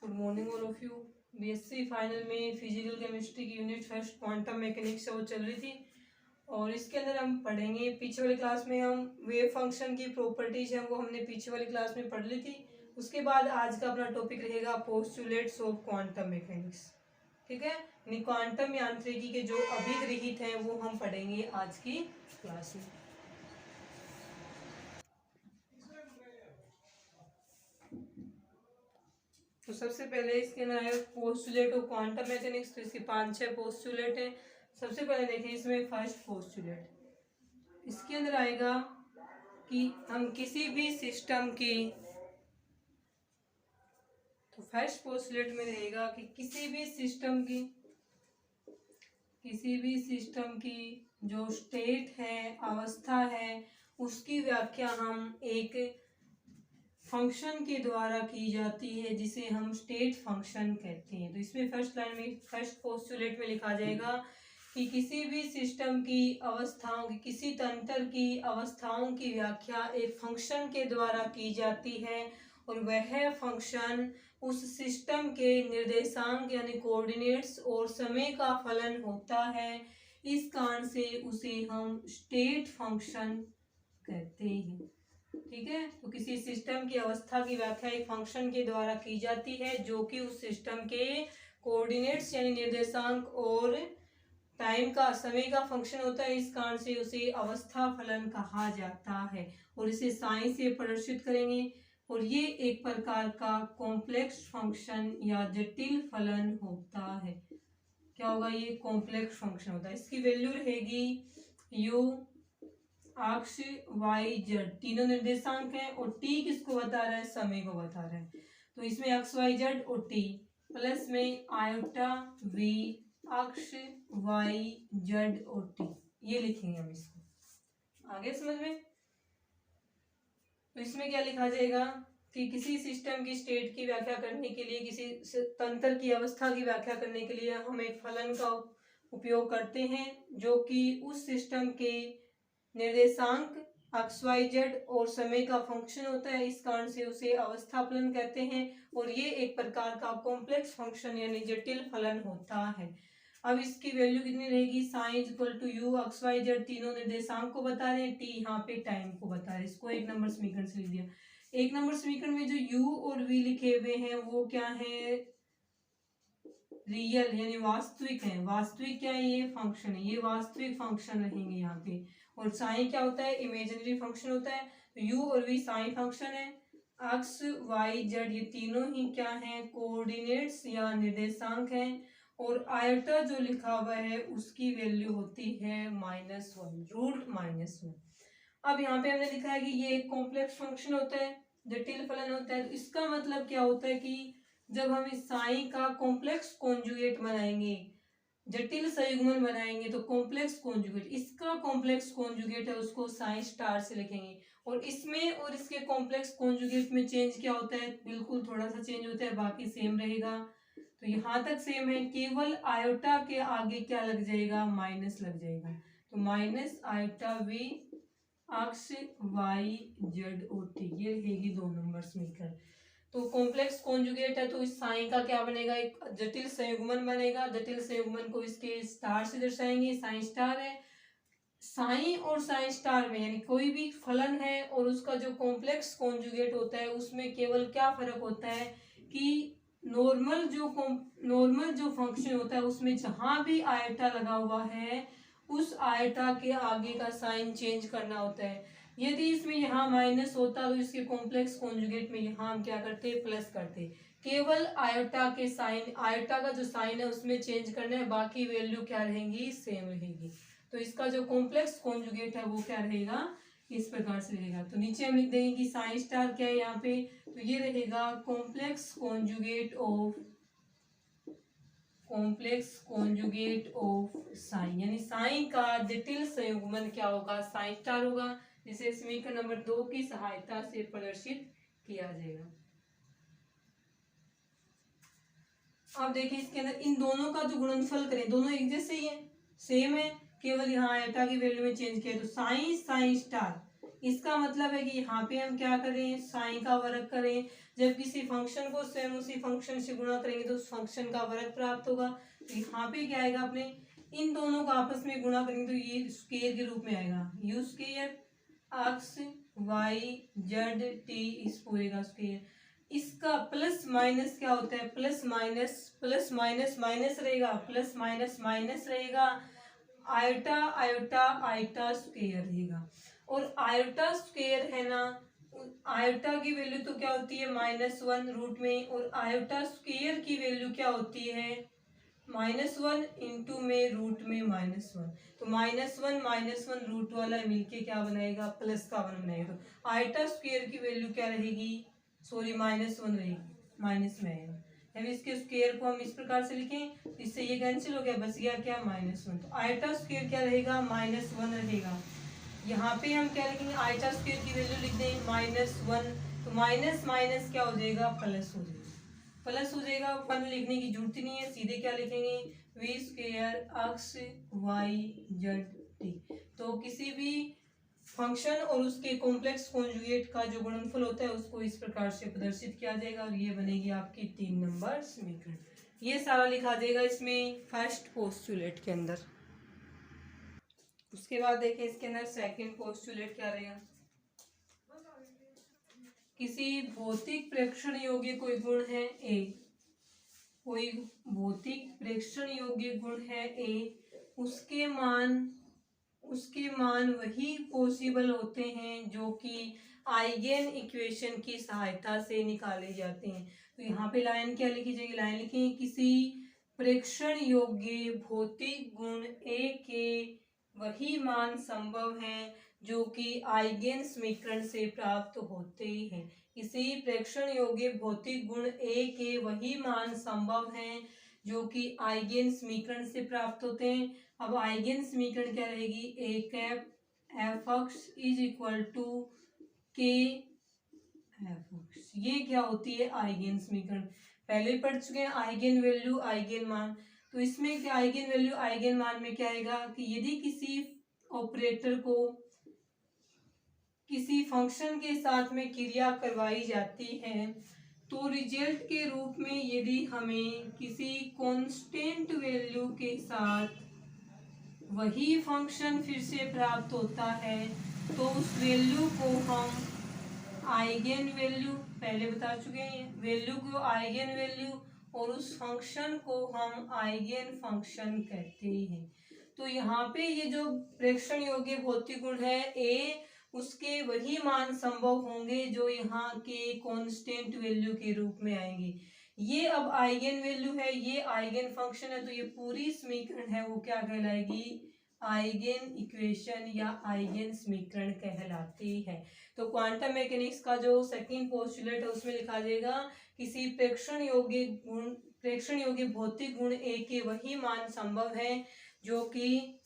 Good morning all of you. BSc final में physical chemistry की unit first quantum mechanics वो चल रही थी और इसके अंदर हम पढ़ेंगे। पीछे वाली क्लास में हम वेव फंक्शन की प्रॉपर्टीज हैं वो हमने पीछे वाली क्लास में पढ़ ली थी। उसके बाद आज का अपना टॉपिक रहेगा पोस्टुलेट्स ऑफ क्वांटम मैकेनिक्स। ठीक है, यानी क्वांटम यांत्रिकी के जो अभिगृहित हैं वो हम पढ़ेंगे आज की क्लास में। तो सबसे पहले इसके अंदर आएगा पोस्टुलेट ऑफ क्वांटम मैकेनिक्स। तो इसके 5-6 पोस्टुलेट हैं। सबसे पहले देखिए इसमें फर्स्ट पोस्टुलेट, इसके अंदर आएगा कि हम किसी भी सिस्टम की, तो फर्स्ट पोस्टुलेट में रहेगा कि किसी भी सिस्टम की जो स्टेट है, अवस्था है, उसकी व्याख्या हम एक फंक्शन के द्वारा की जाती है जिसे हम स्टेट फंक्शन कहते हैं। तो इसमें फर्स्ट लाइन में, फर्स्ट पोस्टुलेट में लिखा जाएगा कि किसी भी सिस्टम की अवस्थाओं की, किसी तंत्र की अवस्थाओं की व्याख्या एक फंक्शन के द्वारा की जाती है और वह फंक्शन उस सिस्टम के निर्देशांक यानी कोऑर्डिनेट्स और समय का फलन होता है। इस कारण से उसे हम स्टेट फंक्शन कहते हैं। ठीक है, तो किसी सिस्टम की अवस्था की व्याख्या एक फंक्शन के द्वारा की जाती है जो कि उस सिस्टम के कोऑर्डिनेट्स यानी निर्देशांक और टाइम का, समय का फंक्शन होता है। इस कारण से उसे अवस्था फलन कहा जाता है और इसे साइन से प्रदर्शित करेंगे। और ये एक प्रकार का कॉम्प्लेक्स फंक्शन या जटिल फलन होता है। क्या होगा? ये कॉम्प्लेक्स फंक्शन होता है। इसकी वैल्यू रहेगी यू, अक्ष, वाई, जेड, तीनों निर्देशांक हैं और टी किसको बता रहा है? समय को बता रहा है। तो इसमें एक्स वाई जेड और टी प्लस में आयोटा वी, अक्ष, वाई, जेड और टी, ये लिखेंगे हम इसको। आगे समझ में? तो इसमें क्या लिखा जाएगा कि किसी सिस्टम की स्टेट की व्याख्या करने के लिए, किसी तंत्र की अवस्था की व्याख्या करने के लिए हम एक फलन का उपयोग करते हैं जो कि उस सिस्टम के निर्देशांक एक्स वाई जेड और समय का फंक्शन होता है। इस कारण से उसे अवस्था फलन कहते हैं और ये एक प्रकार का कॉम्प्लेक्स फंक्शन यानी जटिल फलन होता है। अब इसकी वैल्यू कितनी रहेगी? Sine equal to u, x y z तीनों निर्देशांक को बता रहे हैं, टी यहाँ पे टाइम को बता रहे हैं। इसको एक नंबर समीकरण से लिख दिया। एक नंबर समीकरण में जो यू और वी लिखे हुए हैं वो क्या है? रियल यानी वास्तविक है। वास्तविक क्या है? ये फंक्शन है, ये वास्तविक फंक्शन रहेंगे यहाँ पे। और साइन क्या होता है? इमेजिनरी फंक्शन होता है। तो यू और वी साइन फंक्शन है। एक्स वाई जेड ये तीनों ही क्या है? कोऑर्डिनेट्स या निर्देशांक हैं। और आयोटा जो लिखा हुआ है उसकी वैल्यू होती है -1, रूट -1। अब यहाँ पे हमने लिखा है कि ये एक कॉम्प्लेक्स फंक्शन होता है, जटिल फलन होता है। तो इसका मतलब क्या होता है कि जब हम इस साइन का कॉम्प्लेक्स कॉन्जुगेट बनाएंगे, जटिल संयुग्मन बनाएंगे, तो कॉम्प्लेक्स कॉन्जुगेट, इसका कॉम्प्लेक्स कॉन्जुगेट है उसको साइन स्टार से लिखेंगे। और इसमें और इसके कॉम्प्लेक्स कॉन्जुगेट में चेंज क्या होता है? बिल्कुल थोड़ा सा चेंज होता है, बाकी सेम रहेगा। तो यहाँ तक सेम है, केवल आयोटा के आगे क्या लग जाएगा? माइनस लग जाएगा। तो माइनस आयोटा वी, अक्ष, वाई, जेड और टी, ये रहेगी 2 नंबर समीकरण। तो कॉम्प्लेक्स कॉन्जुगेट है तो इस साइन का क्या बनेगा? एक जटिल संयुग्मन बनेगा। जटिल संयुग्मन को इसके स्टार से दर्शाएंगे, साइन स्टार है। साइन और साइन स्टार में यानी कोई भी फलन है और उसका जो कॉम्प्लेक्स कॉन्जुगेट होता है उसमें केवल क्या फर्क होता है कि नॉर्मल जो फंक्शन होता है उसमें जहां भी आयटा लगा हुआ है उस आयटा के आगे का साइन चेंज करना होता है। यदि इसमें यहाँ माइनस होता तो इसके कॉम्प्लेक्स कॉन्जुगेट में यहाँ हम क्या करते? प्लस करते। केवल आयोटा के साइन, आयोटा का जो साइन है उसमें चेंज करना है, बाकी वैल्यू क्या रहेंगी? सेम रहेगी। तो इसका जो कॉम्प्लेक्स कॉन्जुगेट है वो क्या रहेगा? इस प्रकार से रहेगा। तो नीचे हम लिख देंगे कि साइन स्टार क्या है यहाँ पे, तो ये रहेगा कॉम्प्लेक्स कॉन्जुगेट ऑफ साइन, यानी साइन का जटिल संयुग्मन क्या होगा? साइन स्टार होगा, जिसे समीकरण नंबर 2 की सहायता से प्रदर्शित किया जाएगा। अब देखिए इसके अंदर इन दोनों का जो गुणनफल करें, दोनों एक जैसे ही है, सेम है, केवल यहाँ आयटा की वैल्यू में चेंज किया। तो साइन स्टार इसका मतलब है कि यहाँ पे हम क्या करें, साइन का वर्ग करें। जब किसी फंक्शन को स्वयं उसी फंक्शन से गुणा करेंगे तो उस फंक्शन का वर्ग प्राप्त होगा। तो यहाँ पे क्या आएगा, अपने इन दोनों का आपस में गुणा करेंगे तो ये स्क्वायर के रूप में आएगा, u square x y z t इस पूरे का स्क्वायर। इसका प्लस माइनस क्या होता है, प्लस माइनस माइनस रहेगा, प्लस माइनस माइनस रहेगा, आयोटा आयोटा आयोटा स्क्वायर रहेगा। और आयोटा स्क्वायर है ना, आयोटा की वैल्यू तो क्या होती है -1 रूट में, और आयोटा स्क्वायर की वैल्यू क्या होती है -1 इंटू में रूट में -1। तो -1 रूट वाला मिलके क्या बनाएगा, प्लस का 1 बनाएगा। तो आयोटा स्क्वायर की वैल्यू क्या रहेगी, सॉरी -1 रहेगी, माइनस में आएगा। अब इसके स्क्वायर को हम इस प्रकार से लिखें, इससे ये कैंसिल हो गया, बच गया क्या -1। तो आयोटा स्क्वायर क्या रहेगा, -1 रहेगा। यहाँ पे हम क्या लिखेंगे, आयोटा स्क्वायर की वैल्यू लिख दें -1। तो माइनस माइनस क्या हो जाएगा, प्लस हो जाएगा, प्लस हो जाएगा। 1 लिखने की जरूरत ही नहीं है, सीधे क्या लिखेंगे, v square x y z t. तो किसी भी फंक्शन और उसके कॉम्प्लेक्स कॉन्जुगेट का जो गुणनफल होता है उसको इस प्रकार से प्रदर्शित किया जाएगा, और ये बनेगी आपकी 3 नंबर समीकरण। ये सारा लिखा जाएगा इसमें फर्स्ट पोस्टुलेट के अंदर। उसके बाद देखें इसके अंदर सेकंड पोस्टुलेट क्या रहेगा। किसी भौतिक प्रेक्षण योग्य कोई गुण है ए, कोई भौतिक प्रेक्षण योग्य गुण है ए, उसके मान वही पॉसिबल होते हैं जो कि आइगेन इक्वेशन की सहायता से निकाले जाते हैं। तो यहाँ पे लाइन क्या लिखी जाएगी, लाइन लिखें, किसी प्रेक्षण योग्य भौतिक गुण ए के वही मान संभव हैं जो कि आइगेन समीकरण से प्राप्त होते हैं। किसी प्रेक्षण योग्य भौतिक गुण ए के वही मान संभव हैं जो कि आइगेन समीकरण से प्राप्त होते हैं। अब आइगेन समीकरण क्या रहेगी, A cap F X is equal to K F X. ये क्या होती है, आइगेन समीकरण, पहले ही पढ़ चुके हैं, आइगेन वैल्यू आइगेन मान। तो इसमें क्या आइगेन वैल्यू आइगेन मान में क्या आएगा कि यदि किसी ऑपरेटर को किसी फंक्शन के साथ में क्रिया करवाई जाती है तो रिजल्ट के रूप में यदि हमें किसी कांस्टेंट वैल्यू के साथ वही फंक्शन फिर से प्राप्त होता है तो उस वैल्यू को हम आइगेन वैल्यू, पहले बता चुके हैं, वैल्यू को आइगेन वैल्यू और उस फंक्शन को हम आइगेन फंक्शन कहते हैं। तो यहाँ पे ये जो प्रेक्षण योग्य भौतिक गुण है ए, उसके वही मान संभव होंगे जो यहाँ के कांस्टेंट वैल्यू के रूप में आएंगे। ये अब आइगेन वैल्यू है, ये आइगेन फंक्शन है, तो ये पूरी समीकरण है वो क्या कहलाएगी, आइगेन इक्वेशन या आइगेन समीकरण कहलाती है। तो क्वांटम मैकेनिक्स का जो सेकंड पोस्टुलेट है उसमें लिखा जाएगा, किसी प्रेक्षण योग्य भौतिक गुण ए के वही मान संभव है जो कि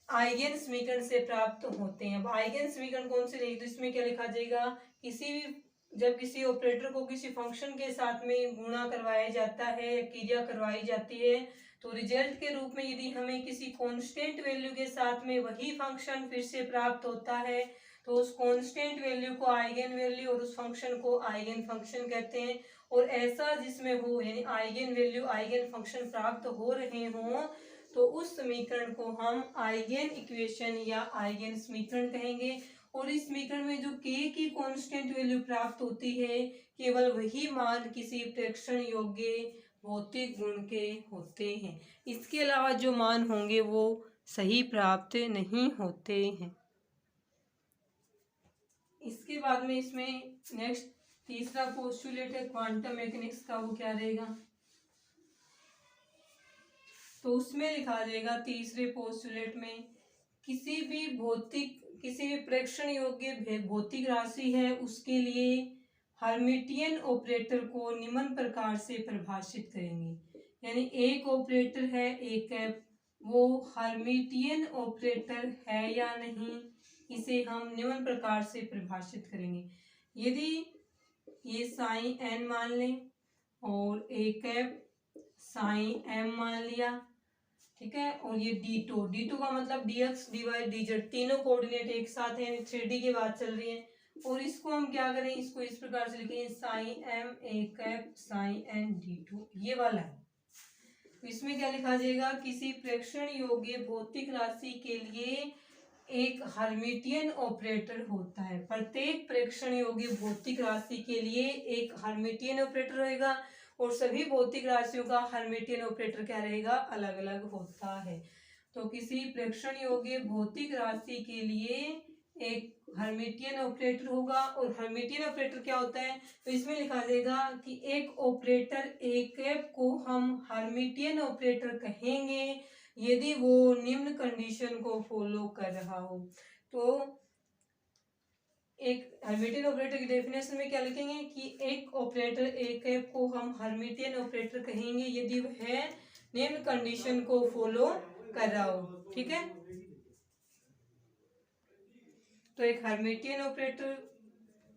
आइगेन समीकरण से प्राप्त होते हैं। अब आइगेन समीकरण कौन से रहेगी, तो इसमें क्या लिखा जाएगा, किसी भी जब किसी ऑपरेटर को किसी फंक्शन के साथ में गुणा करवाया जाता है या क्रिया करवाई जाती है तो रिजल्ट के रूप में यदि हमें किसी कांस्टेंट वैल्यू के साथ में वही फंक्शन फिर से प्राप्त होता है तो उस कांस्टेंट वैल्यू को आइगेन वैल्यू और उस फंक्शन को आइगेन फंक्शन कहते हैं। और ऐसा जिसमें हो यानी आइगेन वैल्यू आइगेन फंक्शन प्राप्त हो रहे हों तो उस समीकरण को हम आइगेन इक्वेशन या आइगेन समीकरण कहेंगे। और इस समीकरण में जो k की कांस्टेंट वैल्यू प्राप्त होती है केवल वही मान किसी प्रेक्षण योग्य भौतिक गुण के होते हैं, इसके अलावा जो मान होंगे वो सही प्राप्त नहीं होते हैं। इसके बाद में इसमें नेक्स्ट तीसरा पोस्टुलेट है क्वांटम मैकेनिक्स का, वो क्या रहेगा, तो उसमें लिखा जाएगा तीसरे पोस्टुलेट में, किसी भी प्रेक्षण योग्य भौतिक राशि है उसके लिए हर्मिटियन ऑपरेटर को निम्न प्रकार से परिभाषित करेंगे। यानी एक ऑपरेटर है एक है, वो हर्मिटियन ऑपरेटर है या नहीं इसे हम निम्न प्रकार से परिभाषित करेंगे। यदि ये साइन एन मान लें और एक है साइन एम मान लिया ठीक है। और ये D2 का मतलब dx dy dz तीनों कोऑर्डिनेट एक साथ है, 3D की बात चल रही है। और इसको हम क्या करें, इसको इस प्रकार से लिखेंगे sine m a cap sine n D2, ये वाला है। तो इसमें क्या लिखा जाएगा, किसी प्रेक्षण योग्य भौतिक राशि के लिए एक हर्मिटियन ऑपरेटर होता है। प्रत्येक प्रेक्षण योग्य भौतिक राशि के लिए एक हर्मिटियन ऑपरेटर रहेगा और सभी भौतिक राशियों का हर्मिटियन ऑपरेटर क्या रहेगा, अलग अलग होता है। तो किसी प्रेक्षण योग्य भौतिक राशि के लिए एक हर्मिटियन ऑपरेटर होगा। और हर्मिटियन ऑपरेटर क्या होता है, तो इसमें लिखा जाएगा कि एक ऑपरेटर ए कैप को हम हर्मिटियन ऑपरेटर कहेंगे यदि वो निम्न कंडीशन को फॉलो कर रहा हो। तो एक हर्मिटियन ऑपरेटर की डेफिनेशन में क्या लिखेंगे कि एक ऑपरेटर ए कैप को हम हर्मिटियन ऑपरेटर कहेंगे यदि वह निम्न कंडीशन को फॉलो कर रहा हो। ठीक है, तो एक हर्मिटियन ऑपरेटर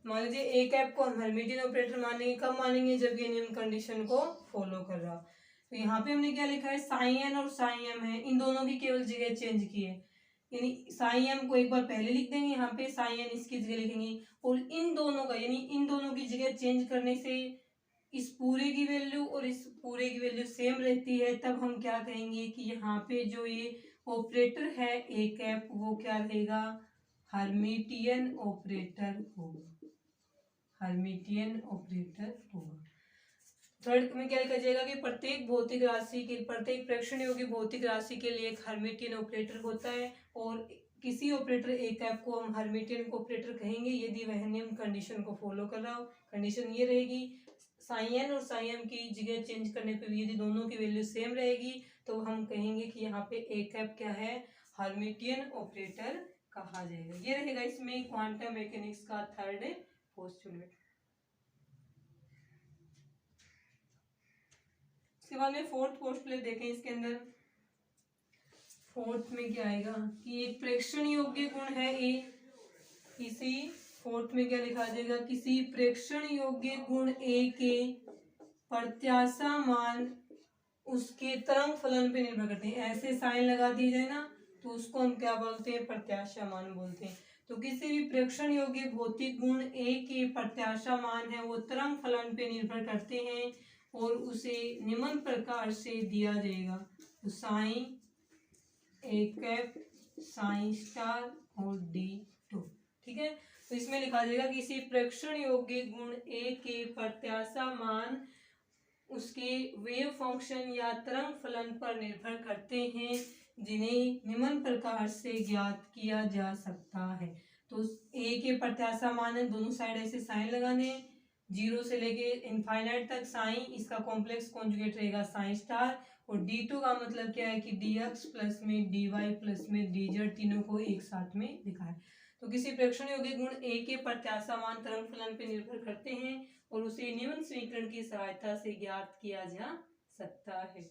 मान लीजिए ए कैप को हम हर्मिटियन ऑपरेटर मानेंगे, कब मानेंगे, जब ये निम्न कंडीशन को फॉलो कर रहा हो। तो यहाँ पे हमने क्या लिखा है, साइन एन और साइन एम है, इन दोनों की केवल जगह चेंज की है। यानी साइन एम को एक बार पहले लिख देंगे, यहाँ पे साइन एन इसकी जगह लिखेंगे। और इन दोनों का यानी इन दोनों की जगह चेंज करने से इस पूरे की वैल्यू और इस पूरे की वैल्यू सेम रहती है। तब हम क्या कहेंगे कि यहाँ पे जो ये ऑपरेटर है ए कैप वो क्या रहेगा, हर्मिटियन ऑपरेटर होगा, हर्मिटियन ऑपरेटर होगा। थर्ड में क्या लिखा जाएगा कि प्रत्येक भौतिक राशि के, प्रत्येक प्रेक्षण योग्य भौतिक राशि के लिए एक हर्मिटियन ऑपरेटर होता है। और किसी ऑपरेटर ए कैप को हम हर्मिटियन ऑपरेटर कहेंगे यदि वह निम्न कंडीशन को फॉलो कर रहा हो। कंडीशन ये रहेगी, साइन एन और साइन एम की जगह चेंज करने पे भी यदि दोनों की वैल्यू सेम रहेगी तो हम कहेंगे कि यहाँ पे ए कैप क्या है, हर्मिटियन ऑपरेटर कहा जाएगा। ये रहेगा इसमें क्वांटम मैकेनिक्स का थर्ड पोस्टुलेट। इसके बाद में फोर्थ पोस्टुलेट देखें। इसके अंदर फोर्थ में क्या आएगा कि एक प्रेक्षण योग्य गुण है ए, किसी फोर्थ में क्या लिखा जाएगा, किसी प्रेक्षण योग्य गुण ए के प्रत्याशा मान उसके तरंग फलन पे निर्भर करते हैं। ऐसे साइन लगा दिए जाए ना तो उसको हम क्या बोलते हैं, प्रत्याशा मान बोलते हैं। तो किसी भी प्रेक्षण योग्य भौतिक गुण ए के प्रत्याशा मान है वो तरंग फलन पे निर्भर करते हैं और उसे निम्न प्रकार से दिया जाएगा, तो sign A cap sine star और D2। ठीक है, तो इसमें लिखा जाएगा किसी प्रेक्षण योग्य गुण ए के प्रत्याशा मान उसके वेव फंक्शन या तरंग फलन पर निर्भर करते हैं जिन्हें निम्न प्रकार से ज्ञात किया जा सकता है। तो ए के प्रत्याशा मान है, दोनों साइड ऐसे साइन लगाने, 0 से लेके इनफाइनाइट तक साइन, इसका कॉम्प्लेक्स कॉन्जुगेट रहेगा साइन स्टार। और D2 का मतलब क्या है कि dx प्लस में dy प्लस में dz तीनों को एक साथ में लिखा है। तो किसी प्रेक्षण योग्य गुण ए के प्रत्याशा मान तरंग फलन पर निर्भर करते हैं और उसे निम्न समीकरण की सहायता से ज्ञात किया जा सकता है।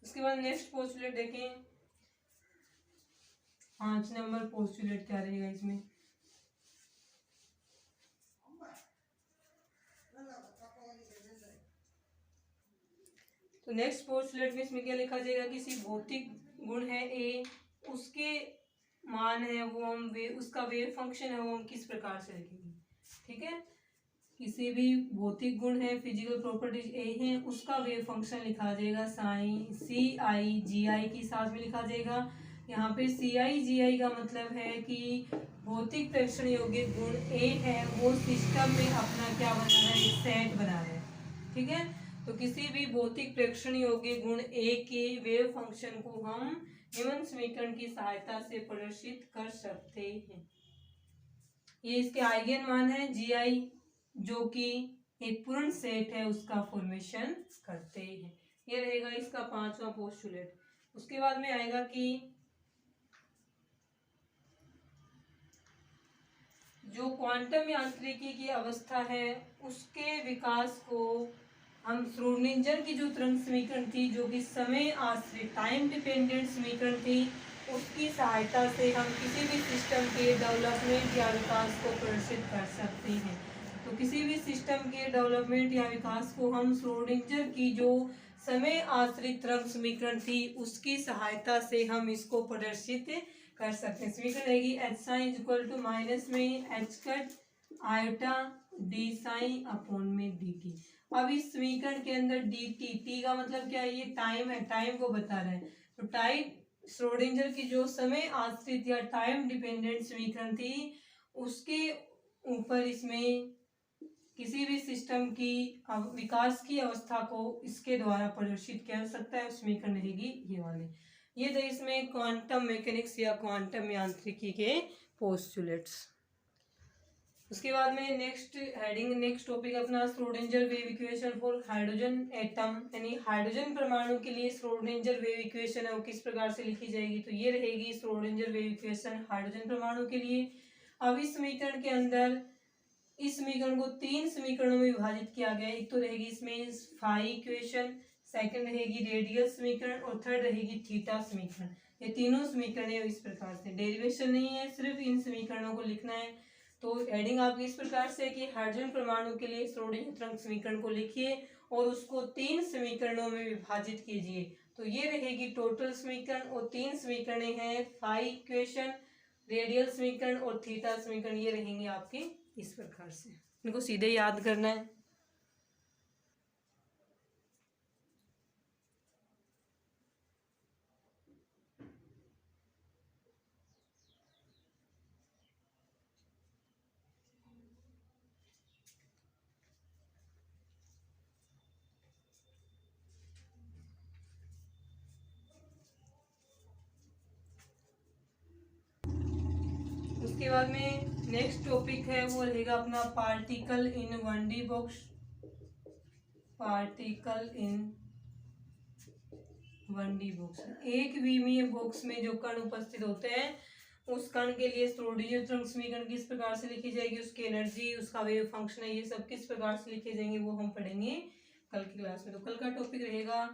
उसके बाद नेक्स्ट पोस्टुलेट देखें, 5 नंबर पोस्टुलेट क्या रहेगा इसमें, तो नेक्स्ट पोस्टुलेट में इसमें क्या लिखा जाएगा, किसी भौतिक गुण है ए, उसके मान है वो हम उसका वेव फंक्शन है वो हम किस प्रकार से लिखेंगे। ठीक है, किसी भी भौतिक गुण है, फिजिकल प्रॉपर्टीज ए है, उसका वेव फंक्शन लिखा जाएगा साइन CI/GI के साथ में लिखा जाएगा। यहाँ पे CI/GI का मतलब है कि भौतिक प्रेक्षण योग्य गुण ए है वो सिस्टम में अपना क्या बना रहा है, सेट बना रहा है। ठीक है, तो किसी भी भौतिक प्रेक्षण योग्य गुण ए के वेव फंक्शन को हम निम्न समीकरण की सहायता से प्रदर्शित कर सकते हैं। ये इसके आइगन मान है GI जो कि एक पूर्ण सेट है उसका फॉर्मेशन करते हैं। ये रहेगा इसका 5वां पोस्टुलेट। उसके बाद में आएगा कि जो क्वांटम यांत्रिकी की अवस्था है उसके विकास को हम श्रोडिंगर की जो तरंग समीकरण थी जो कि समय आश्रित टाइम डिपेंडेंट समीकरण थी उसकी सहायता से हम किसी भी सिस्टम के डेवलपमेंट या विकास को प्रदर्शित कर सकते हैं। तो किसी भी सिस्टम के डेवलपमेंट या विकास को हम श्रोडिंगर की जो समय आश्रित तरंग समीकरण थी उसकी सहायता से हम इसको प्रदर्शित कर सकते हैं। समीकरण रहेगी H psi equal to minus में H cut iota D psi upon में डी टी। अब इस समीकरण के अंदर डी टी, टी का मतलब क्या है, ये टाइम है, टाइम को बता रहा है। तो टाइम श्रोडिंगर की जो समय आश्रित या टाइम डिपेंडेंट समीकरण थी उसके ऊपर इसमें किसी भी सिस्टम की विकास की अवस्था को इसके द्वारा प्रदर्शित किया जा सकता है। समीकरण रहेगी ये वाले। ये थे इसमें क्वांटम मैकेनिक्स या क्वांटम यांत्रिकी के पोस्टुलेट्स। उसके बाद में नेक्स्ट टॉपिक अपना Schrodinger wave equation for hydrogen atom, यानी हाइड्रोजन परमाणु के लिए श्रोडिंगर वेव इक्वेशन है वो किस प्रकार से लिखी जाएगी। तो ये रहेगी श्रोडिंगर वेव इक्वेशन हाइड्रोजन परमाणु के लिए। अब इस समीकरण के अंदर इस समीकरण को 3 समीकरणों में विभाजित किया गया है। एक तो रहेगी इसमें फाई इक्वेशन, सेकंड रहेगी रेडियल समीकरण और थर्ड रहेगी थीटा समीकरण। ये तीनों समीकरण इस प्रकार से, डेरिवेशन नहीं है, सिर्फ इन समीकरणों को लिखना है। तो हेडिंग आपकी इस प्रकार से कि हाइड्रोजन परमाणु के लिए श्रोडिंगर तरंग समीकरण को लिखिए और उसको 3 समीकरणों में विभाजित कीजिए। तो ये रहेगी टोटल समीकरण और 3 समीकरण हैं फाई इक्वेशन, रेडियल समीकरण और थीटा समीकरण। ये रहेंगे आपके इस प्रकार से, इनको सीधे याद करना है। उसके बाद में नेक्स्ट टॉपिक है वो रहेगा अपना particle in 1D box. Particle in 1D box, एक विमीय बॉक्स में जो कण उपस्थित होते हैं उस कण के लिए श्रोडिंगर तरंग समीकरण किस प्रकार से लिखी जाएगी, उसकी एनर्जी, उसका वेव फंक्शन है, ये सब किस प्रकार से लिखे जाएंगे वो हम पढ़ेंगे कल की क्लास में। तो कल का टॉपिक रहेगा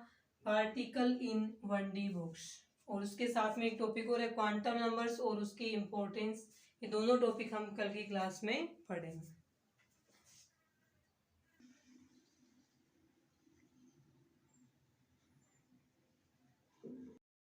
पार्टिकल इन 1D बॉक्स और उसके साथ में एक टॉपिक और है क्वांटम नंबर्स और उसकी इम्पोर्टेंस। ये दोनों टॉपिक हम कल की क्लास में पढ़ेंगे।